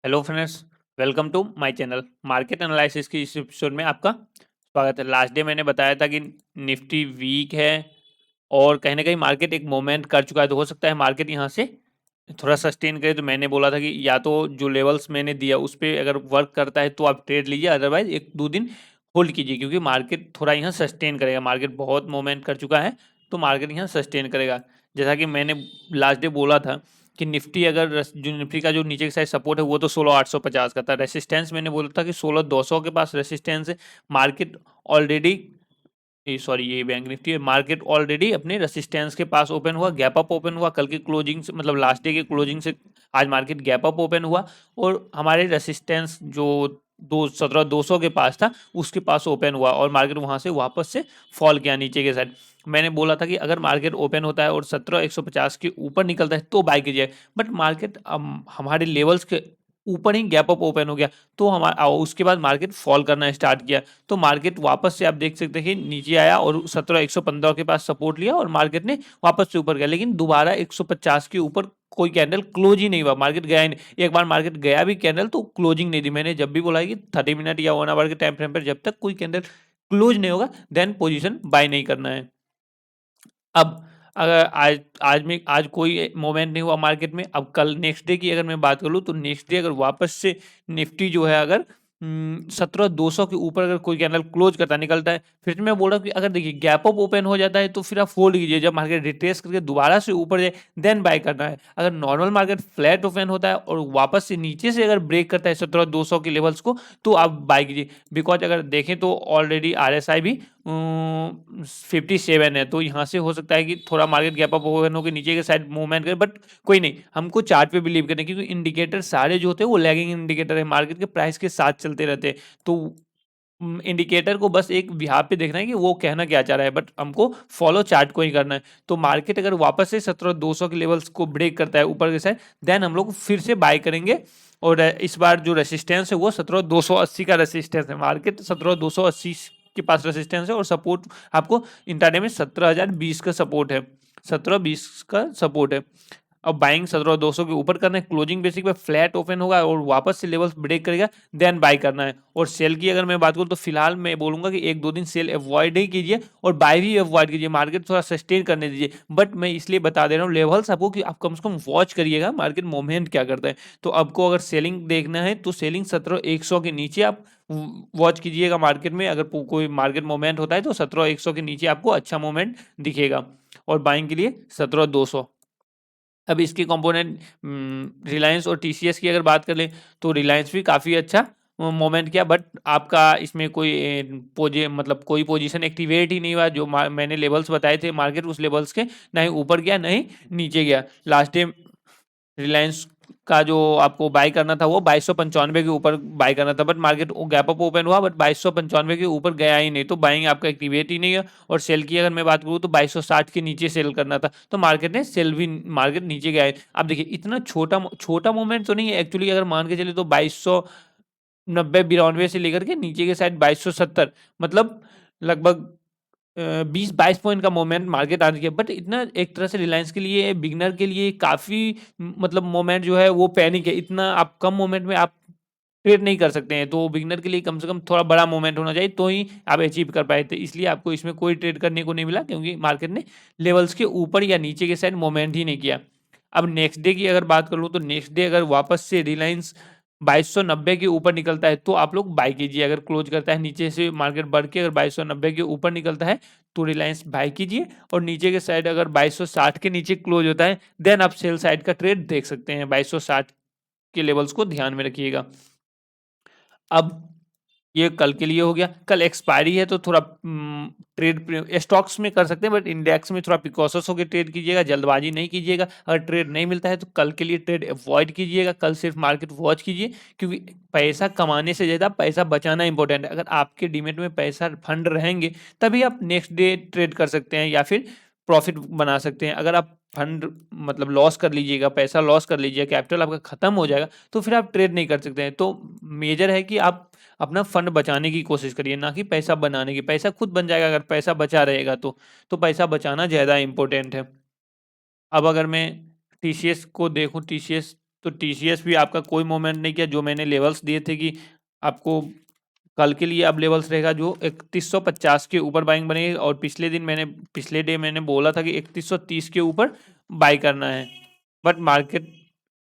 Hello friends, welcome to my channel. Market analysis की इस episode में आपका स्वागत है। लास्ट डे मैंने बताया था कि निफ्टी वीक है और कहीं ना कहीं मार्केट एक मोमेंट कर चुका है, तो हो सकता है मार्केट यहाँ से थोड़ा सस्टेन करे। तो मैंने बोला था कि या तो जो लेवल्स मैंने दिया उस पर अगर वर्क करता है तो आप ट्रेड लीजिए, अदरवाइज एक दो दिन होल्ड कीजिए, क्योंकि मार्केट थोड़ा यहाँ सस्टेन करेगा। मार्केट बहुत मोमेंट कर चुका है तो मार्केट यहाँ सस्टेन करेगा। जैसा कि मैंने लास्ट डे बोला था कि निफ्टी अगर जो निफ्टी का जो नीचे की साइड सपोर्ट है वो तो 16,850 का था। रेसिस्टेंस मैंने बोला था कि 16,200 के पास रेसिस्टेंस है। मार्केट ऑलरेडी सॉरी ये बैंक निफ्टी है। मार्केट ऑलरेडी अपने रेसिस्टेंस के पास ओपन हुआ, गैप अप ओपन हुआ। कल की क्लोजिंग से मतलब लास्ट डे के क्लोजिंग से आज मार्केट गैप अप ओपन हुआ और हमारे रेसिस्टेंस जो 17,200 के पास था उसके पास ओपन हुआ और मार्केट वहां से वापस से फॉल किया नीचे के साइड। मैंने बोला था कि अगर मार्केट ओपन होता है और 17,150 के ऊपर निकलता है तो बाय कीजिए, बट मार्केट हमारे लेवल्स के ऊपर ही गैप अप ओपन हो गया तो हमारा उसके बाद मार्केट फॉल करना स्टार्ट किया। तो मार्केट वापस से आप देख सकते हैं कि नीचे आया और 17,115 के पास सपोर्ट लिया और मार्केट ने वापस से ऊपर गया, लेकिन दोबारा 150 के ऊपर कोई कैंडल क्लोज ही नहीं हुआ, मार्केट गया ही नहीं। एक बार मार्केट गया भी कैंडल तो क्लोजिंग नहीं थी। मैंने जब भी बोला कि 30 मिनट या 1 आवर के टाइम फ्रेम पर जब तक कोई कैंडल क्लोज नहीं होगा देन पोजीशन बाय नहीं करना है। अब अगर आज कोई मोमेंट नहीं हुआ मार्केट में, अब कल नेक्स्ट डे की अगर मैं बात करूँ तो नेक्स्ट डे अगर वापस से निफ्टी जो है अगर 17,200 के ऊपर अगर कोई कैंडल क्लोज करता निकलता है, फिर से मैं बोल रहा हूँ कि अगर देखिए गैप अप ओपन हो जाता है तो फिर आप होल्ड कीजिए। जब मार्केट रिट्रेस करके दोबारा से ऊपर जाए देन बाय करना है। अगर नॉर्मल मार्केट फ्लैट ओपन होता है और वापस से नीचे से अगर ब्रेक करता है 17,200 के लेवल्स को तो आप बाय कीजिए। बिकॉज अगर देखें तो ऑलरेडी RSI भी 57 है, तो यहाँ से हो सकता है कि थोड़ा मार्केट गैप अप ओपन होकर नीचे के साइड मूवमेंट करे, बट कोई नहीं, हमको चार्ट पे बिलीव करना है क्योंकि इंडिकेटर सारे जो होते हैं वो लैगिंग इंडिकेटर है, मार्केट के प्राइस के साथ चलते रहते हैं। तो इंडिकेटर को बस एक यहाँ पे देखना है कि वो कहना क्या चाह रहा है, बट हमको फॉलो चार्ट को ही करना है। तो मार्केट अगर वापस से 17,200 के लेवल्स को ब्रेक करता है ऊपर के साइड देन हम लोग फिर से बाय करेंगे। और इस बार जो रेसिस्टेंस है वो 17,280 का रेसिस्टेंस है। मार्केट 17,280 के पास रेसिस्टेंस है और सपोर्ट आपको इंट्राडे में 17,020 का सपोर्ट है, 17,20 का सपोर्ट है। अब बाइंग 17,200 के ऊपर करना है, क्लोजिंग बेसिक पे फ्लैट ओपन होगा और वापस से लेवल्स ब्रेक करेगा देन बाय करना है। और सेल की अगर मैं बात करूँ तो फिलहाल मैं बोलूंगा कि एक दो दिन सेल अवॉइड ही कीजिए और बाय भी अवॉइड कीजिए। मार्केट थोड़ा सस्टेन करने दीजिए, बट मैं इसलिए बता दे रहा हूँ लेवल्स आपको कि आप कम से कम वॉच करिएगा मार्केट मूवमेंट क्या करता है। तो आपको अगर सेलिंग देखना है तो सेलिंग 17,100 के नीचे आप वॉच कीजिएगा। मार्केट में अगर कोई मार्केट मूवमेंट होता है तो 17,100 के नीचे आपको अच्छा मूवमेंट दिखेगा और बाइंग के लिए 17,200। अब इसके कंपोनेंट रिलायंस और TCS की अगर बात कर लें तो रिलायंस भी काफ़ी अच्छा मोमेंट किया, बट आपका इसमें कोई मतलब कोई पोजीशन एक्टिवेट ही नहीं हुआ। जो मैंने लेवल्स बताए थे मार्केट उस लेवल्स के ना ही ऊपर गया ना ही नीचे गया। लास्ट टाइम रिलायंस का जो आपको बाय करना था वो 2295 के ऊपर बाय करना था, but market gap up open हुआ बट 2295 के ऊपर गया ही नहीं, तो बाइंग आपका एक्टिवेट ही नहीं है। और सेल की अगर मैं बात करूँ तो 2260 के नीचे सेल करना था तो मार्केट ने सेल भी, मार्केट नीचे गया है। अब देखिए इतना छोटा छोटा मूवमेंट तो नहीं है एक्चुअली, अगर मान के चले तो 2290 92 से लेकर के नीचे के साइड 2270, मतलब लगभग 20-22 पॉइंट का मोमेंट मार्केट आने के, बट इतना एक तरह से रिलायंस के लिए बिगनर के लिए काफ़ी मतलब मोमेंट जो है वो पैनिक है। इतना आप कम मोमेंट में आप ट्रेड नहीं कर सकते हैं, तो बिगनर के लिए कम से कम थोड़ा बड़ा मोमेंट होना चाहिए तो ही आप अचीव कर पाए थे। इसलिए आपको इसमें कोई ट्रेड करने को नहीं मिला क्योंकि मार्केट ने लेवल्स के ऊपर या नीचे के साइड मोमेंट ही नहीं किया। अब नेक्स्ट डे की अगर बात कर लूँ तो नेक्स्ट डे अगर वापस से रिलायंस 2290 के ऊपर निकलता है तो आप लोग बाय कीजिए। अगर क्लोज करता है नीचे से मार्केट बढ़ के अगर 2290 के ऊपर निकलता है तो रिलायंस बाय कीजिए, और नीचे के साइड अगर 2260 के नीचे क्लोज होता है देन आप सेल साइड का ट्रेड देख सकते हैं। 2260 के लेवल्स को ध्यान में रखिएगा। अब ये कल के लिए हो गया, कल एक्सपायरी है तो थोड़ा ट्रेड स्टॉक्स में कर सकते हैं, बट इंडेक्स में थोड़ा प्रिकॉशस होकर ट्रेड कीजिएगा, जल्दबाजी नहीं कीजिएगा। अगर ट्रेड नहीं मिलता है तो कल के लिए ट्रेड अवॉइड कीजिएगा, कल सिर्फ मार्केट वॉच कीजिए, क्योंकि पैसा कमाने से ज़्यादा पैसा बचाना इंपॉर्टेंट है। अगर आपके डीमेट में पैसा फंड रहेंगे तभी आप नेक्स्ट डे ट्रेड कर सकते हैं या फिर प्रॉफिट बना सकते हैं। अगर आप फंड मतलब लॉस कर लीजिएगा, पैसा लॉस कर लीजिएगा, कैपिटल आपका खत्म हो जाएगा तो फिर आप ट्रेड नहीं कर सकते हैं। तो मेजर है कि आप अपना फंड बचाने की कोशिश करिए, ना कि पैसा बनाने की। पैसा खुद बन जाएगा अगर पैसा बचा रहेगा तो पैसा बचाना ज़्यादा इंपॉर्टेंट है। अब अगर मैं TCS को देखूं, TCS तो टीसीएस भी आपका कोई मूवमेंट नहीं किया। जो मैंने लेवल्स दिए थे कि आपको कल के लिए अब लेवल्स रहेगा जो 3150 के ऊपर बाइंग बनेगी, और पिछले डे मैंने बोला था कि 3130 के ऊपर बाई करना है। बट मार्केट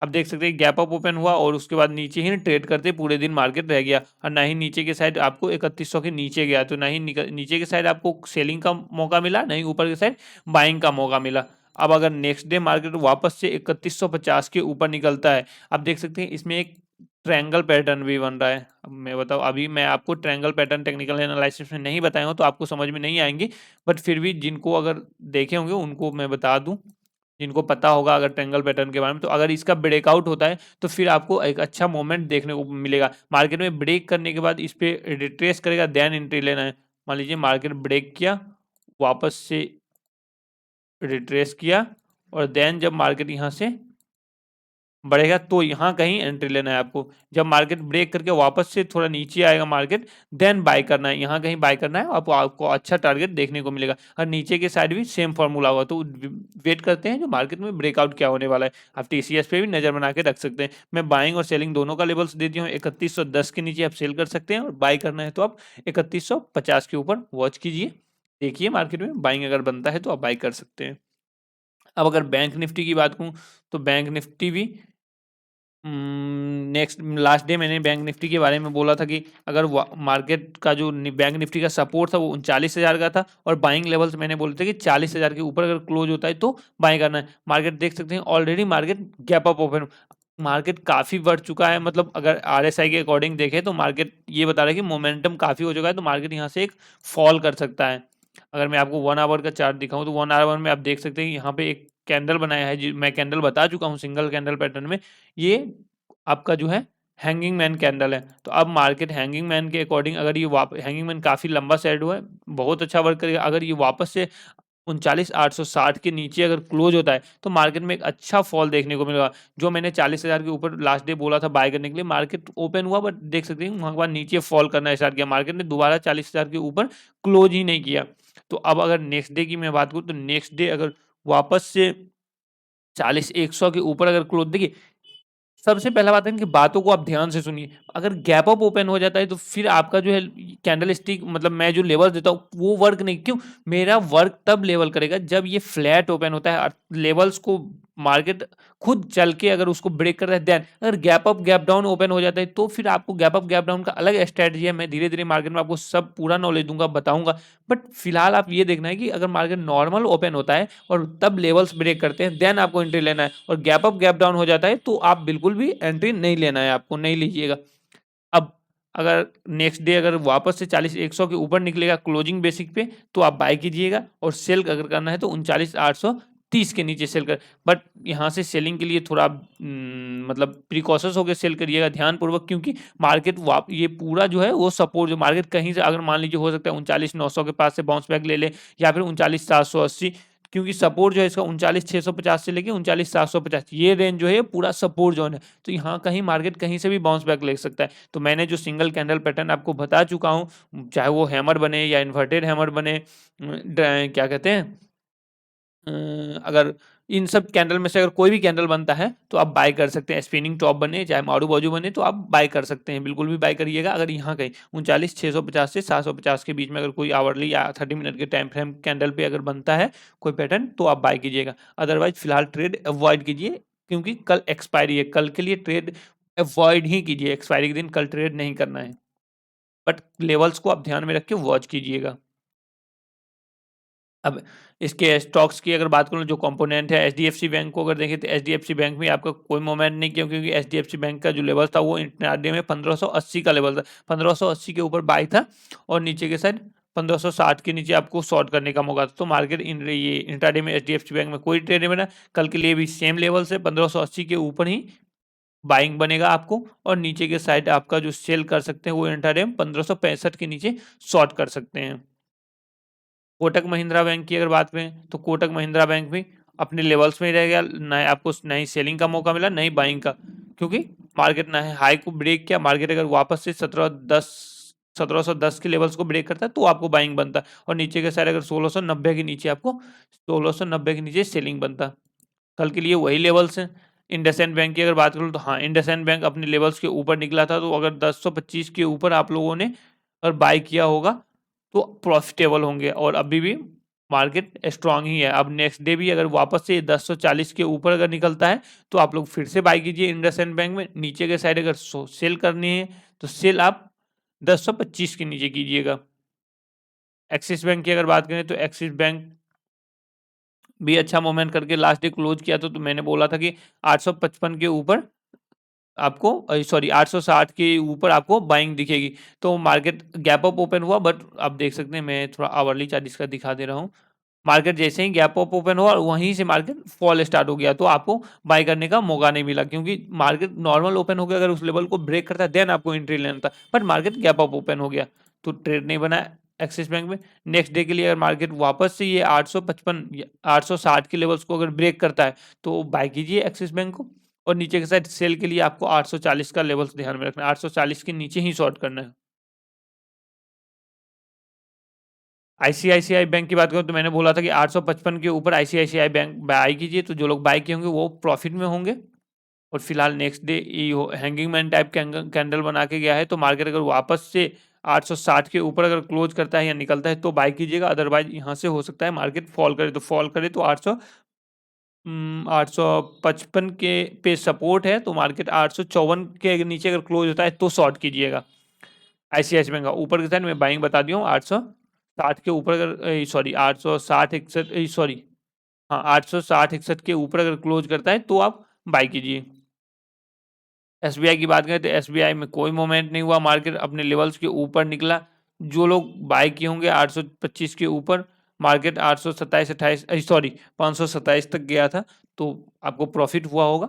अब देख सकते हैं गैप अप ओपन हुआ और उसके बाद नीचे ही ट्रेड करते पूरे दिन मार्केट रह गया, और ना ही नीचे के साइड आपको 3100 के नीचे गया, तो ना ही नीचे के साइड आपको सेलिंग का मौका मिला, ना ही ऊपर के साइड बाइंग का मौका मिला। अब अगर नेक्स्ट डे मार्केट वापस से 3150 के ऊपर निकलता है, आप देख सकते हैं इसमें एक ट्रायंगल पैटर्न भी बन रहा है। अब मैं बताऊँ, अभी मैं आपको ट्रायंगल पैटर्न टेक्निकल एनालिसिस में नहीं बताया हूँ तो आपको समझ में नहीं आएंगे, बट फिर भी जिनको अगर देखे होंगे उनको मैं बता दूं, जिनको पता होगा अगर ट्रायंगल पैटर्न के बारे में, तो अगर इसका ब्रेकआउट होता है तो फिर आपको एक अच्छा मोमेंट देखने को मिलेगा। मार्केट में ब्रेक करने के बाद इस पे रिट्रेस करेगा, देन एंट्री लेना है। मान लीजिए मार्केट ब्रेक किया, वापस से रिट्रेस किया, और देन जब मार्केट यहाँ से बढ़ेगा तो यहाँ कहीं एंट्री लेना है आपको। जब मार्केट ब्रेक करके वापस से थोड़ा नीचे आएगा मार्केट, देन बाय करना है, यहाँ कहीं बाय करना है, आपको अच्छा टारगेट देखने को मिलेगा। और नीचे के साइड भी सेम फॉर्मूला होगा, तो वेट करते हैं जो मार्केट में ब्रेकआउट क्या होने वाला है। आप टीसीएस पे भी नजर बना के रख सकते हैं। मैं बाइंग और सेलिंग दोनों का लेवल्स दे दिया हूँ। 3110 के नीचे आप सेल कर सकते हैं, और बाय करना है तो आप 3150 के ऊपर वॉच कीजिए, देखिए मार्केट में बाइंग अगर बनता है तो आप बाय कर सकते हैं। अब अगर बैंक निफ्टी की बात करूँ तो बैंक निफ्टी भी नेक्स्ट लास्ट डे मैंने बैंक निफ्टी के बारे में बोला था कि अगर मार्केट का जो बैंक निफ्टी का सपोर्ट था वो 39,000 का था, और बाइंग लेवल्स मैंने बोले थे कि 40,000 के ऊपर अगर क्लोज होता है तो बाई करना है। मार्केट देख सकते हैं already market gap up open, market काफ़ी बढ़ चुका है। मतलब अगर आरएसआई के अकॉर्डिंग देखें तो मार्केट ये बता रहा है कि मोमेंटम काफ़ी हो चुका है, तो मार्केट यहाँ से एक फॉल कर सकता है। अगर मैं आपको 1 आवर का चार्ट दिखाऊं तो 1 आवर में आप देख सकते हैं यहाँ पे एक कैंडल बनाया है, जी मैं कैंडल बता चुका हूँ सिंगल कैंडल पैटर्न में। ये आपका जो है हैंगिंग मैन कैंडल है। तो अब मार्केट हैंगिंग मैन के अकॉर्डिंग अगर ये हैंगिंग मैन काफ़ी लंबा सेट हुआ है, बहुत अच्छा वर्क करेगा। अगर ये वापस से 39,860 के नीचे अगर क्लोज होता है तो मार्केट में एक अच्छा फॉल देखने को मिलेगा। जो मैंने 40,000 के ऊपर लास्ट डे बोला था बाय करने के लिए, मार्केट ओपन हुआ बट देख सकते हैं वहाँ के बाद नीचे फॉल करना स्टार्ट किया, मार्केट ने दोबारा 40,000 के ऊपर क्लोज ही नहीं किया। तो अब अगर नेक्स्ट डे की मैं बात करूँ तो नेक्स्ट डे अगर वापस से 40,100 के ऊपर अगर क्लोज, देखिए सबसे पहला बात है कि बातों को आप ध्यान से सुनिए। अगर गैप अप ओपन हो जाता है तो फिर आपका जो है कैंडल स्टिक, मतलब मैं जो लेवल देता हूँ वो वर्क नहीं, क्यों? मेरा वर्क तब लेवल करेगा जब ये फ्लैट ओपन होता है, और लेवल्स को मार्केट खुद चल के अगर उसको ब्रेक करता है। देन अगर gap up gap down open हो जाता है तो फिर आपको गैप अप गैप डाउन का अलग स्ट्रेटजी है। मैं धीरे धीरे मार्केट में आपको सब पूरा नॉलेज दूंगा, बताऊंगा। बट फिलहाल आप ये देखना है कि अगर मार्केट नॉर्मल ओपन होता है और तब लेवल्स ब्रेक करते हैं, देन आपको एंट्री लेना है। और गैप अप गैप डाउन हो जाता है तो आप बिल्कुल भी एंट्री नहीं लेना है, आपको नहीं लीजिएगा। अब अगर नेक्स्ट डे अगर वापस से 40,100 के ऊपर निकलेगा क्लोजिंग बेसिक पे तो आप बाय कीजिएगा, और सेल अगर करना है तो 39,830 के नीचे सेल कर। बट यहाँ से सेलिंग के लिए थोड़ा मतलब प्रिकॉशंस होकर सेल करिएगा ध्यानपूर्वक, क्योंकि मार्केट ये पूरा जो है वो सपोर्ट, जो मार्केट कहीं से अगर मान लीजिए हो सकता है 39,900 के पास से बाउंस बैक ले ले, या फिर 39,780, क्योंकि सपोर्ट जो है इसका 39,650 से लेके 39,750 ये रेंज जो है पूरा सपोर्ट जोन है। तो यहाँ कहीं मार्केट कहीं से भी बाउंस बैक ले सकता है। तो मैंने जो सिंगल कैंडल पैटर्न आपको बता चुका हूँ, चाहे वो हैमर बने या इन्वर्टेड हैमर बने, क्या कहते हैं, अगर इन सब कैंडल में से अगर कोई भी कैंडल बनता है तो आप बाय कर सकते हैं। स्पिनिंग टॉप बने चाहे मारू बाजू बने तो आप बाय कर सकते हैं, बिल्कुल भी बाय करिएगा। अगर यहाँ कहीं 39,650 से 750 के बीच में अगर कोई आवरली या 30 मिनट के टाइम फ्रेम कैंडल पे अगर बनता है कोई पैटर्न तो आप बाय कीजिएगा। अदरवाइज फिलहाल ट्रेड अवॉइड कीजिए, क्योंकि कल एक्सपायरी है, कल के लिए ट्रेड अवॉइड ही कीजिए। एक्सपायरी के दिन कल ट्रेड नहीं करना है, बट लेवल्स को आप ध्यान में रख के वॉच कीजिएगा। अब इसके स्टॉक्स की अगर बात करूँ जो कंपोनेंट है, एचडीएफसी बैंक को अगर देखें तो एचडीएफसी बैंक में आपका कोई मोमेंट नहीं किया, क्योंकि एचडीएफसी बैंक का जो लेवल था वो इंट्राडे में 1580 का लेवल था। 1580 के ऊपर बाई था, और नीचे के साइड 1560 के नीचे आपको शॉर्ट करने का मौका था। तो मार्केट ये इंट्राडे में एचडीएफसी बैंक में कोई ट्रेड नहीं बना। कल के लिए भी सेम लेवल से 1580 के ऊपर ही बाइंग बनेगा आपको, और नीचे के साइड आपका जो सेल कर सकते हैं वो इंट्राडे में 1565 के नीचे शॉर्ट कर सकते हैं। कोटक महिंद्रा बैंक की अगर बात करें तो कोटक महिंद्रा बैंक भी अपने लेवल्स में ही रह गया, ना आपको ना ही सेलिंग का मौका मिला ना ही बाइंग का, क्योंकि मार्केट ना है हाई को ब्रेक किया। मार्केट अगर वापस से 1710 के लेवल्स को ब्रेक करता है तो आपको बाइंग बनता है, और नीचे के साइड अगर 1690 के नीचे आपको 1690 के नीचे सेलिंग बनता। कल के लिए वही लेवल्स हैं, इंडसइंड बैंक की अगर बात करूँ तो हाँ, इंडसइंड बैंक अपने लेवल्स के ऊपर निकला था, तो अगर 1025 के ऊपर आप लोगों ने अगर बाय किया होगा तो प्रॉफिटेबल होंगे, और अभी भी मार्केट स्ट्रांग ही है। अब नेक्स्ट डे भी अगर वापस से 1040 के ऊपर अगर निकलता है तो आप लोग फिर से बाय कीजिए इंडसइंड बैंक में। नीचे के साइड अगर सेल करनी है तो सेल आप 1025 के नीचे कीजिएगा। एक्सिस बैंक की अगर बात करें तो एक्सिस बैंक भी अच्छा मूवमेंट करके लास्ट डे क्लोज किया, तो मैंने बोला था कि 855 के ऊपर आपको, सॉरी 860 के ऊपर आपको बाइंग दिखेगी। तो मार्केट गैप अप ओपन हुआ, बट आप देख सकते हैं, मैं थोड़ा आवरली चार्ट इसका दिखा दे रहा हूँ। मार्केट जैसे ही गैप अप ओपन हुआ और वहीं से मार्केट फॉल स्टार्ट हो गया, तो आपको बाय करने का मौका नहीं मिला, क्योंकि मार्केट नॉर्मल ओपन हो गया, अगर उस लेवल को ब्रेक करता है देन आपको एंट्री लेना था, but market gap up open हो गया तो ट्रेड नहीं बना एक्सिस बैंक में। नेक्स्ट डे के लिए अगर मार्केट वापस से ये 855 860 के लेवल्स को अगर ब्रेक करता है तो बाय कीजिए एक्सिस बैंक को, और नीचे के साइड सेल के लिए आपको 840 का लेवल्स ध्यान में रखना है, 840 के नीचे ही शॉर्ट करना है। आईसीआईसीआई बैंक की बात करूँ तो मैंने बोला था कि 855 के ऊपर आईसीआईसीआई बैंक बाय कीजिए, तो जो लोग बाय किए होंगे वो प्रॉफिट में होंगे। और फिलहाल next day hanging man type candle बना के गया है, तो मार्केट अगर वापस से 860 के ऊपर अगर क्लोज करता है या निकलता है तो बाय कीजिएगा, अदरवाइज यहाँ से हो सकता है मार्केट फॉल करे तो 855 के पे सपोर्ट है, तो मार्केट 854 के नीचे अगर क्लोज होता है तो शॉर्ट कीजिएगा आईसीआईसी बैंक का। ऊपर की साइड में बाइंग बता दिया हूँ 860 के ऊपर अगर, सॉरी 860 61, सॉरी हाँ 860 61 के ऊपर अगर क्लोज करता है तो आप बाई कीजिए। एसबीआई की बात करें तो एसबीआई में कोई मोमेंट नहीं हुआ, मार्केट अपने लेवल्स के ऊपर निकला। जो लोग बाय किए होंगे 825 के ऊपर, मार्केट 827 28 सॉरी 527 तक गया था, तो आपको प्रॉफिट हुआ होगा।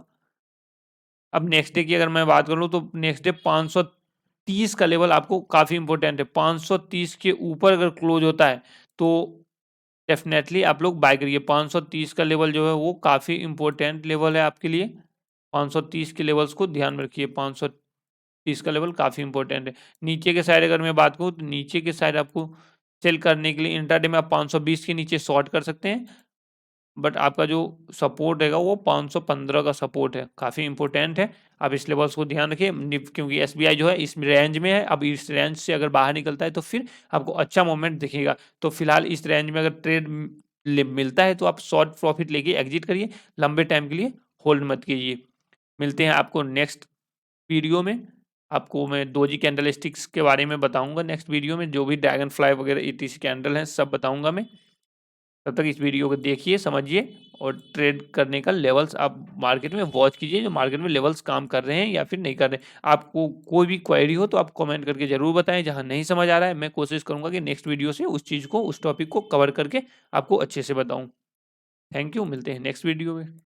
अब नेक्स्ट डे की अगर मैं बात करूँ तो नेक्स्ट डे 530 का लेवल आपको काफ़ी इंपॉर्टेंट है। 530 के ऊपर अगर क्लोज होता है तो डेफिनेटली आप लोग बाय करिए। 530 का लेवल जो है वो काफ़ी इंपॉर्टेंट लेवल है आपके लिए। 530 के लेवल्स को ध्यान में रखिए, 530 का लेवल काफ़ी इंपॉर्टेंट है। नीचे के साइड अगर मैं बात करूँ तो नीचे के साइड आपको सेल करने के लिए इंट्राडे में आप 520 के नीचे शॉर्ट कर सकते हैं, बट आपका जो सपोर्ट रहेगा वो 515 का सपोर्ट है, काफ़ी इंपॉर्टेंट है। आप इस लेवल्स को ध्यान रखिए, क्योंकि एसबीआई जो है इस रेंज में है। अब इस रेंज से अगर बाहर निकलता है तो फिर आपको अच्छा मोमेंट दिखेगा। तो फिलहाल इस रेंज में अगर ट्रेड मिलता है तो आप शॉर्ट प्रॉफिट लेके एग्जिट करिए, लंबे टाइम के लिए होल्ड मत कीजिए। मिलते हैं आपको नेक्स्ट वीडियो में। आपको मैं डोजी कैंडल स्टिक्स के बारे में बताऊंगा नेक्स्ट वीडियो में, जो भी ड्रैगन फ्लाई वगैरह ईटीसी कैंडल हैं सब बताऊंगा मैं। तब तक इस वीडियो को देखिए, समझिए, और ट्रेड करने का लेवल्स आप मार्केट में वॉच कीजिए, जो मार्केट में लेवल्स काम कर रहे हैं या फिर नहीं कर रहे हैं। आपको कोई भी क्वेरी हो तो आप कमेंट करके ज़रूर बताएं। जहां नहीं समझ आ रहा है मैं कोशिश करूंगा कि नेक्स्ट वीडियो से उस चीज़ को, उस टॉपिक को कवर करके आपको अच्छे से बताऊं। थैंक यू, मिलते हैं नेक्स्ट वीडियो में।